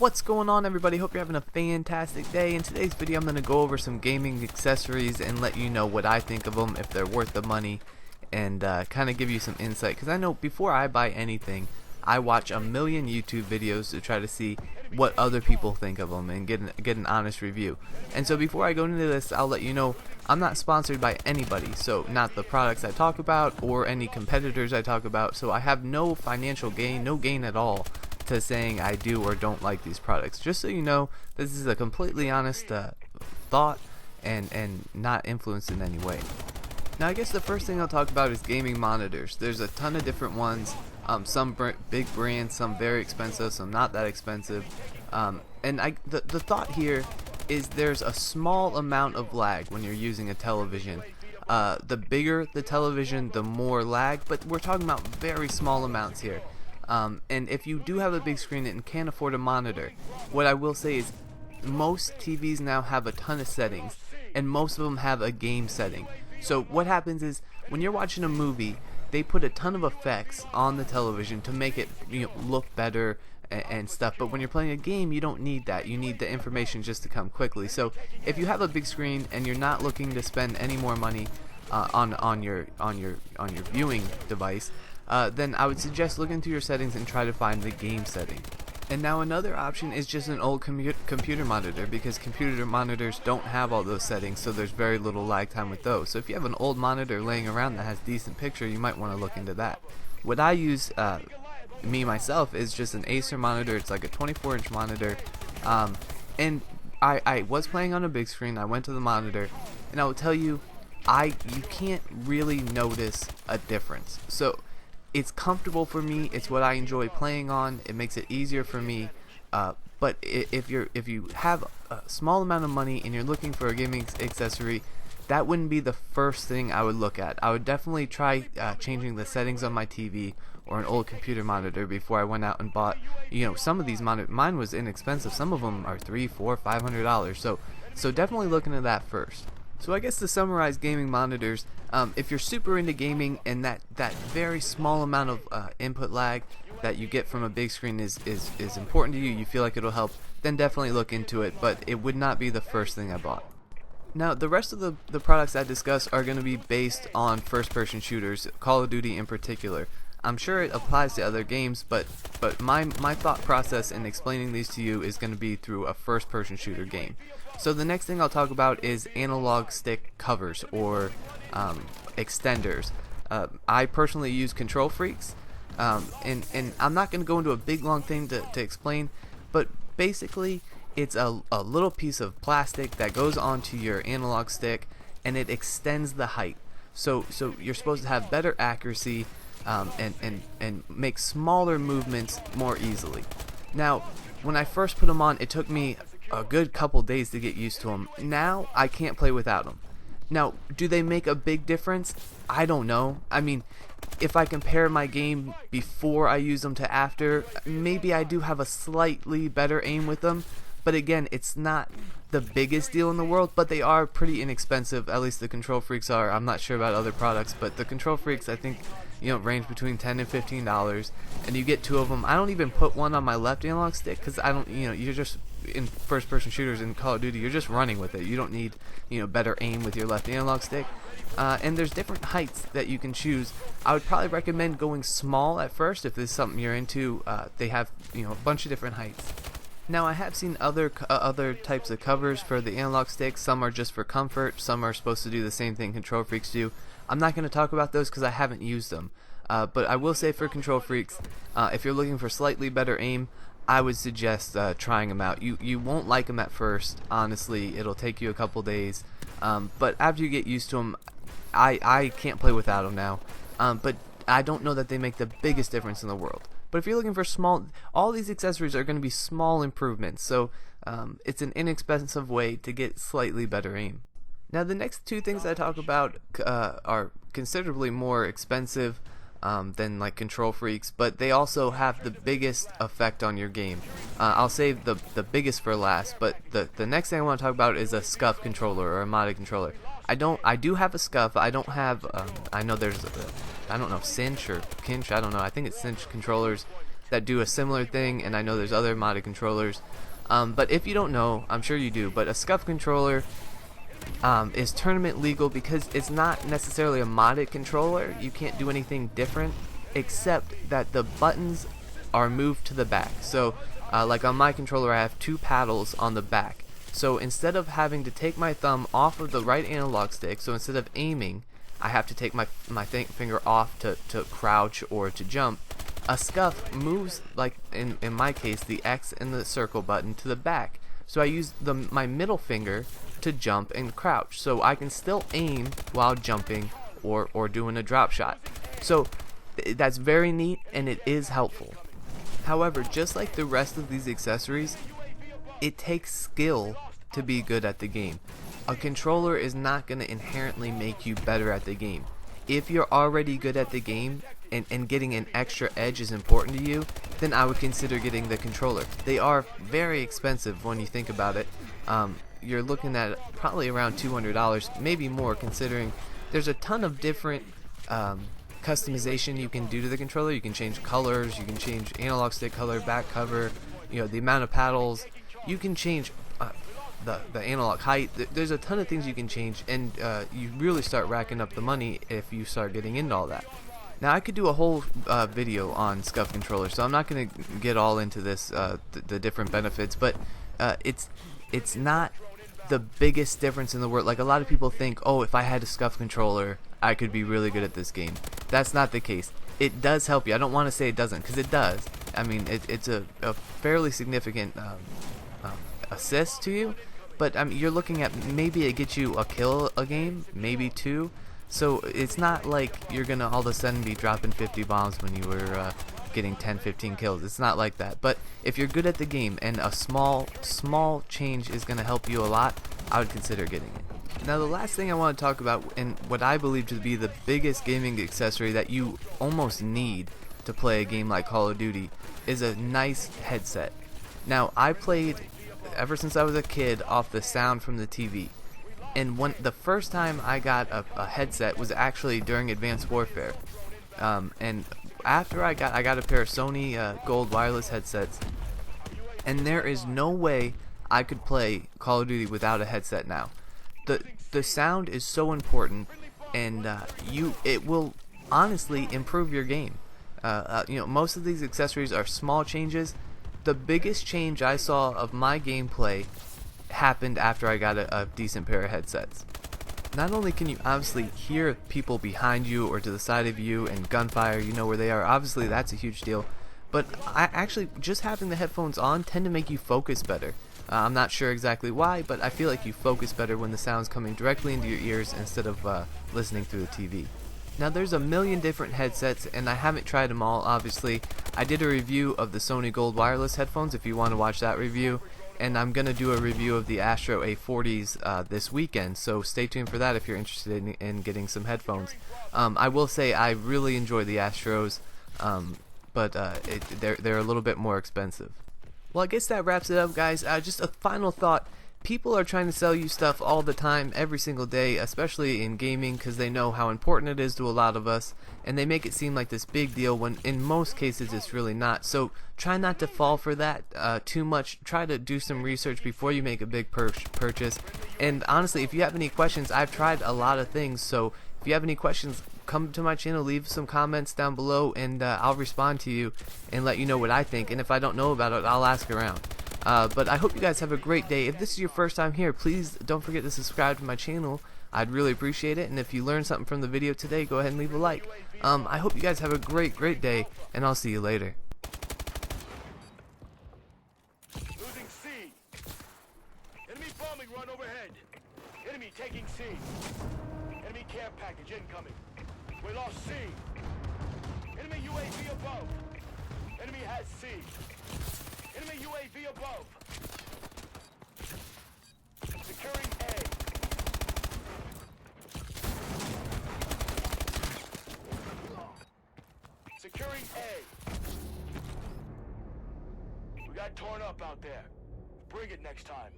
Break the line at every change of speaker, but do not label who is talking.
What's going on, everybody? Hope you're having a fantastic day. In today's video I'm going to go over some gaming accessories and let you know what I think of them, if they're worth the money, and kind of give you some insight, because I know before I buy anything I watch a million YouTube videos to try to see what other people think of them and get an honest review. And so before I go into this, I'll let you know I'm not sponsored by anybody, so not the products I talk about or any competitors I talk about, so I have no financial gain, no gain at all to saying I do or don't like these products. Just so you know, this is a completely honest thought and not influenced in any way. Now I guess the first thing I'll talk about is gaming monitors. There's a ton of different ones, some big brands, some very expensive, some not that expensive, and the thought here is there's a small amount of lag when you're using a television. The bigger the television, the more lag, but we're talking about very small amounts here. And if you do have a big screen and can't afford a monitor, what I will say is most TVs now have a ton of settings, and most of them have a game setting. So what happens is when you're watching a movie, they put a ton of effects on the television to make it, look better and stuff. But when you're playing a game, you don't need that. You need the information just to come quickly. So if you have a big screen and you're not looking to spend any more money on your viewing device, then I would suggest looking through your settings and try to find the game setting. And now another option is just an old computer monitor, because computer monitors don't have all those settings, so there's very little lag time with those. So if you have an old monitor laying around that has decent picture, you might want to look into that. What I use, myself, is just an Acer monitor. It's like a 24-inch monitor, and I was playing on a big screen. I went to the monitor, and I will tell you, you can't really notice a difference. So it's comfortable for me. It's what I enjoy playing on. It makes it easier for me. But if you have a small amount of money and you're looking for a gaming accessory, that wouldn't be the first thing I would look at. I would definitely try changing the settings on my TV or an old computer monitor before I went out and bought. Some of these mine was inexpensive. Some of them are $300, $400, $500. So definitely look into that first. So I guess to summarize gaming monitors, if you're super into gaming and that very small amount of input lag that you get from a big screen is important to you, you feel like it'll help, then definitely look into it, but it would not be the first thing I bought. Now the rest of the products I discuss are going to be based on first-person shooters, Call of Duty in particular. I'm sure it applies to other games, but my thought process in explaining these to you is going to be through a first-person shooter game. So the next thing I'll talk about is analog stick covers or extenders. I personally use Kontrol Freeks, and I'm not going to go into a big long thing to explain, but basically it's a little piece of plastic that goes onto your analog stick, and it extends the height. So you're supposed to have better accuracy and make smaller movements more easily. Now, when I first put them on, it took me a good couple days to get used to them. Now I can't play without them. Now, do they make a big difference? I don't know. I mean, if I compare my game before I use them to after, maybe I do have a slightly better aim with them, but again, it's not the biggest deal in the world, but they are pretty inexpensive. At least the Kontrol Freeks are. I'm not sure about other products, but the Kontrol Freeks, I think, range between $10 and $15, and you get two of them. I don't even put one on my left analog stick, because I don't, you're just, in first-person shooters in Call of Duty, you're just running with it. You don't need, better aim with your left analog stick. And there's different heights that you can choose. I would probably recommend going small at first if this is something you're into. They have, a bunch of different heights. Now I have seen other types of covers for the analog stick. Some are just for comfort. Some are supposed to do the same thing Kontrol Freeks do. I'm not going to talk about those because I haven't used them. But I will say for Kontrol Freeks, if you're looking for slightly better aim, I would suggest trying them out. You won't like them at first, honestly. It'll take you a couple days. But after you get used to them, I can't play without them now. But I don't know that they make the biggest difference in the world. But if you're looking for small, all these accessories are going to be small improvements. So it's an inexpensive way to get slightly better aim. Now the next two things I talk about are considerably more expensive than like Kontrol Freeks, but they also have the biggest effect on your game. I'll save the biggest for last, but the next thing I want to talk about is a Scuf controller or a modded controller. I do have a Scuf. I don't have I know there's I don't know, Cinch or Kinch, I don't know. I think it's Cinch controllers. that do a similar thing, and I know there's other modded controllers. But if you don't know, I'm sure you do, but a Scuf controller is tournament legal because it's not necessarily a modded controller. You can't do anything different except that the buttons are moved to the back. So like on my controller, I have 2 paddles on the back. So instead of having to take my thumb off of the right analog stick, so instead of aiming, I have to take my finger off to crouch or to jump. A Scuf moves, like in my case, the X and the circle button to the back. So I use my middle finger to jump and crouch, so I can still aim while jumping or doing a drop shot. So that's very neat, and it is helpful. However, just like the rest of these accessories, it takes skill to be good at the game. A controller is not going to inherently make you better at the game. If you're already good at the game and getting an extra edge is important to you, then I would consider getting the controller. They are very expensive when you think about it. You're looking at probably around $200, maybe more, considering there's a ton of different customization you can do to the controller. You can change colors, you can change analog stick color, back cover, the amount of paddles. You can change the analog height. There's a ton of things you can change, and you really start racking up the money if you start getting into all that. Now I could do a whole video on Scuf controllers, so I'm not going to get all into this, the different benefits, but it's not the biggest difference in the world. Like, a lot of people think, oh, if I had a Scuf controller, I could be really good at this game. That's not the case. It does help you. I don't want to say it doesn't, because it does. I mean, it's a fairly significant assist to you, but I mean, you're looking at maybe it gets you a kill a game, maybe 2. So it's not like you're gonna all of a sudden be dropping 50 bombs when you were getting 10-15 kills. It's not like that. But if you're good at the game and a small change is gonna help you a lot, I would consider getting it. Now the last thing I want to talk about, and what I believe to be the biggest gaming accessory that you almost need to play a game like Call of Duty, is a nice headset. Now I played ever since I was a kid off the sound from the TV. And the first time I got a headset was actually during Advanced Warfare, and after I got a pair of Sony Gold wireless headsets, and there is no way I could play Call of Duty without a headset now. The sound is so important, and it will honestly improve your game. Most of these accessories are small changes. The biggest change I saw of my gameplay happened after I got a decent pair of headsets. Not only can you obviously hear people behind you or to the side of you and gunfire, you know where they are, obviously that's a huge deal, but actually just having the headphones on tend to make you focus better. I'm not sure exactly why, but I feel like you focus better when the sound's coming directly into your ears instead of listening through the TV. Now there's a million different headsets, and I haven't tried them all, obviously. I did a review of the Sony Gold wireless headphones if you want to watch that review, and I'm going to do a review of the Astro A40s this weekend, so stay tuned for that if you're interested in getting some headphones. I will say I really enjoy the Astros, but they're a little bit more expensive. Well, I guess that wraps it up, guys. Just a final thought. People are trying to sell you stuff all the time, every single day, especially in gaming, because they know how important it is to a lot of us, and they make it seem like this big deal when in most cases it's really not. So try not to fall for that too much. Try to do some research before you make a big purchase. And honestly, if you have any questions, I've tried a lot of things, so if you have any questions, come to my channel, leave some comments down below, and I'll respond to you and let you know what I think. And if I don't know about it, I'll ask around. But I hope you guys have a great day. If this is your first time here, please don't forget to subscribe to my channel. I'd really appreciate it. And if you learned something from the video today, go ahead and leave a like. I hope you guys have a great day, and I'll see you later.
Losing C. Enemy bombing run overhead. Enemy taking C. Enemy care package incoming. We lost C. Enemy UAV above. Enemy has C. Enemy UAV above. Securing A. Securing A. We got torn up out there. Bring it next time.